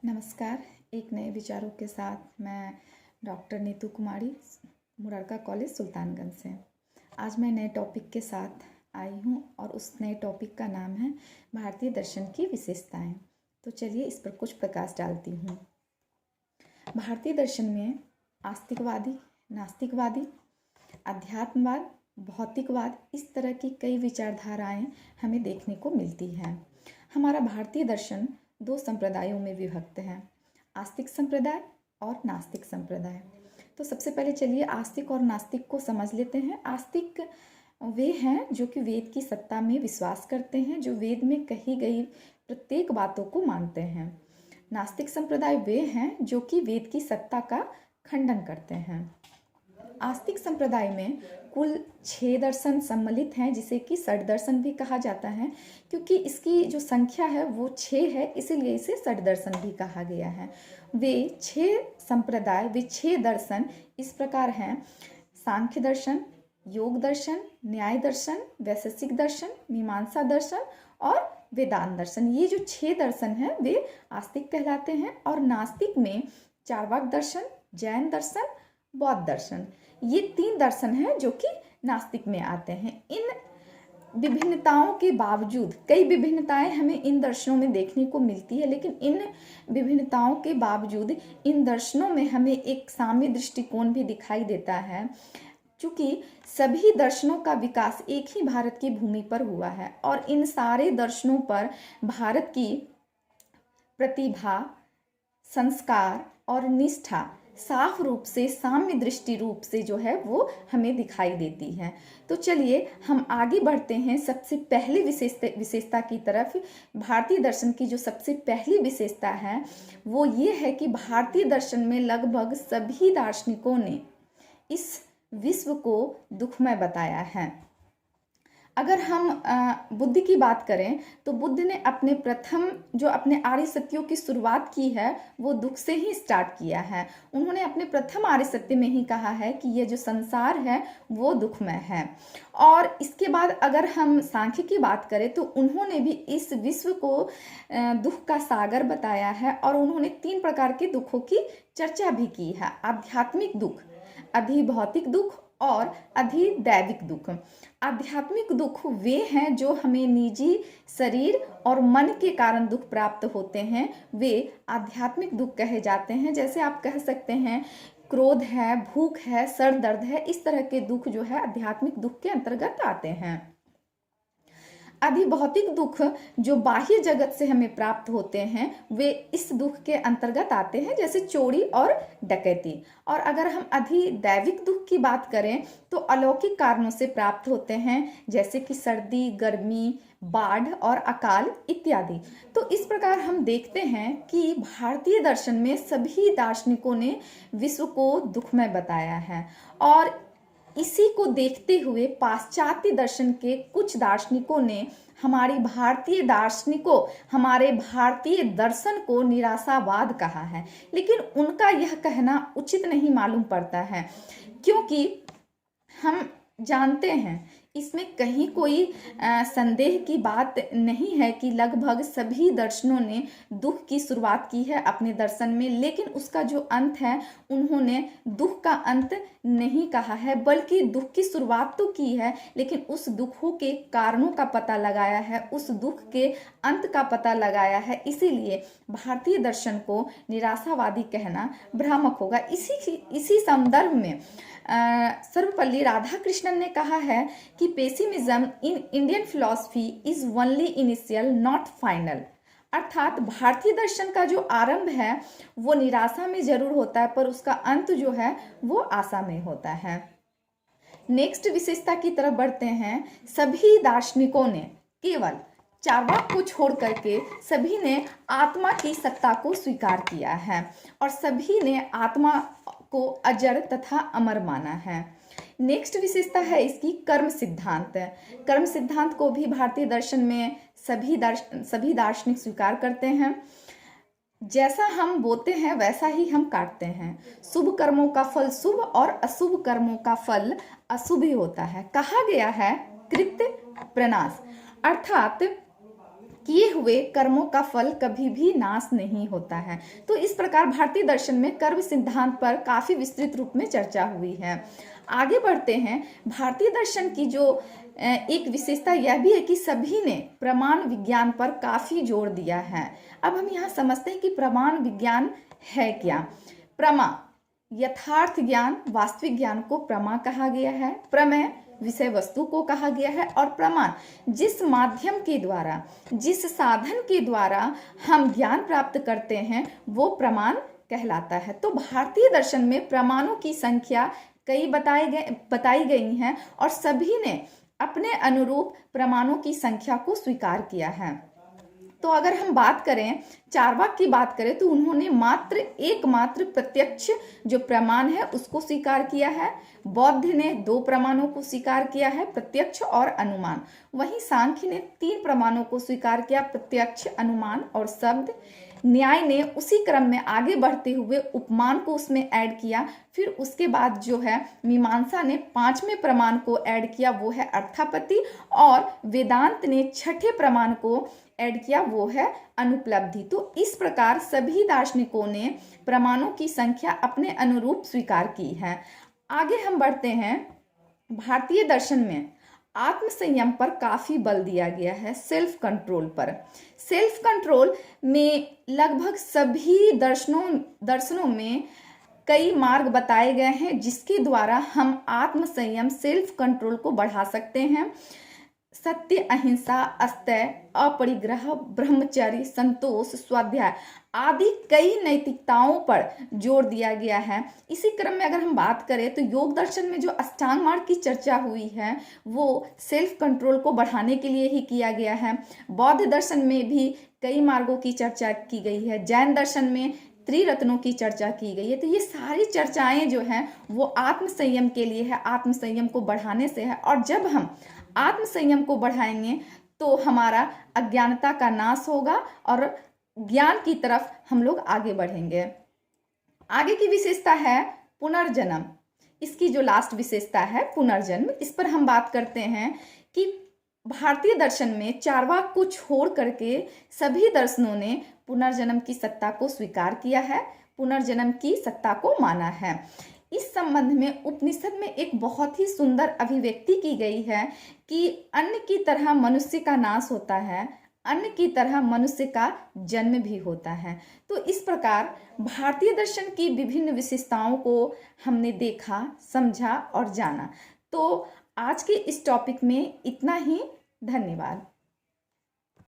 नमस्कार। एक नए विचारों के साथ मैं डॉक्टर नीतू कुमारी, मुरारका कॉलेज सुल्तानगंज से। आज मैं नए टॉपिक के साथ आई हूँ और उस नए टॉपिक का नाम है भारतीय दर्शन की विशेषताएं। तो चलिए इस पर कुछ प्रकाश डालती हूँ। भारतीय दर्शन में आस्तिकवादी, नास्तिकवादी, अध्यात्मवाद, भौतिकवाद, इस तरह की कई विचारधाराएं हमें देखने को मिलती हैं। हमारा भारतीय दर्शन दो संप्रदायों में विभक्त है, आस्तिक संप्रदाय और नास्तिक संप्रदाय। तो सबसे पहले चलिए आस्तिक और नास्तिक को समझ लेते हैं। आस्तिक वे हैं जो कि वेद की सत्ता में विश्वास करते हैं, जो वेद में कही गई प्रत्येक बातों को मानते हैं। नास्तिक संप्रदाय वे हैं जो कि वेद की सत्ता का खंडन करते हैं। आस्तिक संप्रदाय में कुल 6 दर्शन सम्मिलित हैं, जिसे कि षड दर्शन भी कहा जाता है। क्योंकि इसकी जो संख्या है वो 6 है, इसीलिए इसे षड दर्शन भी कहा गया है। वे 6 संप्रदाय, वे 6 दर्शन इस प्रकार हैं: सांख्य दर्शन, योग दर्शन, न्याय दर्शन, वैशेषिक दर्शन, मीमांसा दर्शन और वेदांत दर्शन। ये जो 6 दर्शन हैं वे आस्तिक कहलाते हैं। और नास्तिक में चार्वाक दर्शन, जैन दर्शन, बौद्ध दर्शन, ये 3 दर्शन हैं जो कि नास्तिक में आते हैं। इन विभिन्नताओं के बावजूद, कई विभिन्नताएं हमें इन दर्शनों में देखने को मिलती है, लेकिन इन विभिन्नताओं के बावजूद इन दर्शनों में हमें एक साम्य दृष्टिकोण भी दिखाई देता है। चूंकि सभी दर्शनों का विकास एक ही भारत की भूमि पर हुआ है और इन सारे दर्शनों पर भारत की प्रतिभा, संस्कार और निष्ठा साफ रूप से, साम्य दृष्टि रूप से जो है वो हमें दिखाई देती है। तो चलिए हम आगे बढ़ते हैं सबसे पहले विशेषता की तरफ। भारतीय दर्शन की जो सबसे पहली विशेषता है वो ये है कि भारतीय दर्शन में लगभग सभी दार्शनिकों ने इस विश्व को दुखमय बताया है। अगर हम बुद्ध की बात करें तो बुद्ध ने अपने आर्य सत्यों की शुरुआत की है वो दुख से ही स्टार्ट किया है। उन्होंने अपने प्रथम आर्य सत्य में ही कहा है कि ये जो संसार है वो दुखमय है। और इसके बाद अगर हम सांख्य की बात करें तो उन्होंने भी इस विश्व को दुख का सागर बताया है और उन्होंने 3 प्रकार के दुखों की चर्चा भी की है: आध्यात्मिक दुख, अधिभौतिक दुख और अधिदैविक दुख। आध्यात्मिक दुख वे हैं जो हमें निजी शरीर और मन के कारण दुख प्राप्त होते हैं, वे आध्यात्मिक दुख कहे जाते हैं। जैसे आप कह सकते हैं क्रोध है, भूख है, सर दर्द है, इस तरह के दुख जो है आध्यात्मिक दुख के अंतर्गत आते हैं। अधिभौतिक दुख जो बाह्य जगत से हमें प्राप्त होते हैं वे इस दुख के अंतर्गत आते हैं, जैसे चोरी और डकैती। और अगर हम अधिदैविक दुख की बात करें तो अलौकिक कारणों से प्राप्त होते हैं, जैसे कि सर्दी, गर्मी, बाढ़ और अकाल इत्यादि। तो इस प्रकार हम देखते हैं कि भारतीय दर्शन में सभी दार्शनिकों ने विश्व को दुखमय बताया है। और इसी को देखते हुए पाश्चात्य दर्शन के कुछ दार्शनिकों ने हमारे भारतीय दर्शन को निराशावाद कहा है। लेकिन उनका यह कहना उचित नहीं मालूम पड़ता है, क्योंकि हम जानते हैं इसमें कहीं कोई संदेह की बात नहीं है कि लगभग सभी दर्शनों ने दुख की शुरुआत की है अपने दर्शन में, लेकिन उसका जो अंत है उन्होंने दुख का अंत नहीं कहा है, बल्कि दुख की शुरुआत तो की है लेकिन उस दुखों के कारणों का पता लगाया है, उस दुख के अंत का पता लगाया है। इसीलिए भारतीय दर्शन को निराशावादी कहना भ्रामक होगा। इसी संदर्भ में सर्वपल्ली राधाकृष्णन ने कहा है कि pessimism in Indian philosophy is only initial not final. अर्थात भारतीय दर्शन का जो आरंभ है वो निराशा में जरूर होता है, पर उसका अंत जो है वो आशा में होता है। नेक्स्ट विशेषता की तरफ बढ़ते हैं। सभी दार्शनिकों ने, केवल चार्वाक को छोड़ करके सभी ने आत्मा की सत्ता को स्वीकार किया है और सभी ने आत्मा को अजड़ तथा अमर माना है। नेक्स्ट विशेषता है इसकी कर्म सिद्धांत। कर्म सिद्धांत को भी भारतीय दर्शन में सभी दार्शनिक स्वीकार करते हैं। जैसा हम बोते हैं वैसा ही हम काटते हैं। शुभ कर्मों का फल शुभ और अशुभ कर्मों का फल अशुभ ही होता है। कहा गया है कृत्य प्रनाश, अर्थात किए हुए कर्मों का फल कभी भी नाश नहीं होता है। तो इस प्रकार भारतीय दर्शन में कर्म सिद्धांत पर काफ़ी विस्तृत रूप में चर्चा हुई है। आगे बढ़ते हैं। भारतीय दर्शन की जो एक विशेषता यह भी है कि सभी ने प्रमाण विज्ञान पर काफ़ी जोर दिया है। अब हम यहाँ समझते हैं कि प्रमाण विज्ञान है क्या। प्रमा यथार्थ ज्ञान, वास्तविक ज्ञान को प्रमा कहा गया है। प्रमेय विषय वस्तु को कहा गया है। और प्रमाण जिस माध्यम के द्वारा, जिस साधन के द्वारा हम ज्ञान प्राप्त करते हैं वो प्रमाण कहलाता है। तो भारतीय दर्शन में प्रमाणों की संख्या कई बताई गई हैं और सभी ने अपने अनुरूप प्रमाणों की संख्या को स्वीकार किया है। तो अगर हम बात करें, चार्वाक की बात करें, तो उन्होंने एकमात्र प्रत्यक्ष जो प्रमाण है उसको स्वीकार किया है। बौद्ध ने 2 प्रमाणों को स्वीकार किया है, प्रत्यक्ष और अनुमान। वहीं सांख्य ने 3 प्रमाणों को स्वीकार किया, प्रत्यक्ष, अनुमान और शब्द। न्याय ने उसी क्रम में आगे बढ़ते हुए उपमान को उसमें ऐड किया। फिर उसके बाद जो है मीमांसा ने 5वें प्रमाण को ऐड किया, वो है अर्थापत्ति। और वेदांत ने 6ठे प्रमाण को ऐड किया, वो है अनुपलब्धि। तो इस प्रकार सभी दार्शनिकों ने प्रमाणों की संख्या अपने अनुरूप स्वीकार की है। आगे हम बढ़ते हैं। भारतीय दर्शन में आत्म संयम पर काफी बल दिया गया है, सेल्फ कंट्रोल पर। सेल्फ कंट्रोल में लगभग सभी दर्शनों में कई मार्ग बताए गए हैं जिसके द्वारा हम आत्म संयम, सेल्फ कंट्रोल को बढ़ा सकते हैं। सत्य, अहिंसा, अस्तेय, अपरिग्रह, ब्रह्मचर्य, संतोष, स्वाध्याय आदि कई नैतिकताओं पर जोर दिया गया है। इसी क्रम में अगर हम बात करें तो योग दर्शन में जो अष्टांग मार्ग की चर्चा हुई है वो सेल्फ कंट्रोल को बढ़ाने के लिए ही किया गया है। बौद्ध दर्शन में भी कई मार्गों की चर्चा की गई है। जैन दर्शन में त्रिरत्नों की चर्चा की गई है। तो ये सारी चर्चाएं जो हैं वो आत्म संयम के लिए है, आत्म संयम को बढ़ाने से है। और जब हम आत्म संयम को बढ़ाएंगे तो हमारा अज्ञानता का नाश होगा और ज्ञान की तरफ हम लोग आगे बढ़ेंगे। आगे की विशेषता है पुनर्जन्म। इसकी जो लास्ट विशेषता है पुनर्जन्म, इस पर हम बात करते हैं कि भारतीय दर्शन में चार्वाक को छोड़ करके सभी दर्शनों ने पुनर्जन्म की सत्ता को स्वीकार किया है, पुनर्जन्म की सत्ता को माना है। इस संबंध में उपनिषद में एक बहुत ही सुंदर अभिव्यक्ति की गई है कि अन्न की तरह मनुष्य का नाश होता है, अन्न की तरह मनुष्य का जन्म भी होता है। तो इस प्रकार भारतीय दर्शन की विभिन्न विशेषताओं को हमने देखा, समझा और जाना। तो आज के इस टॉपिक में इतना ही। धन्यवाद।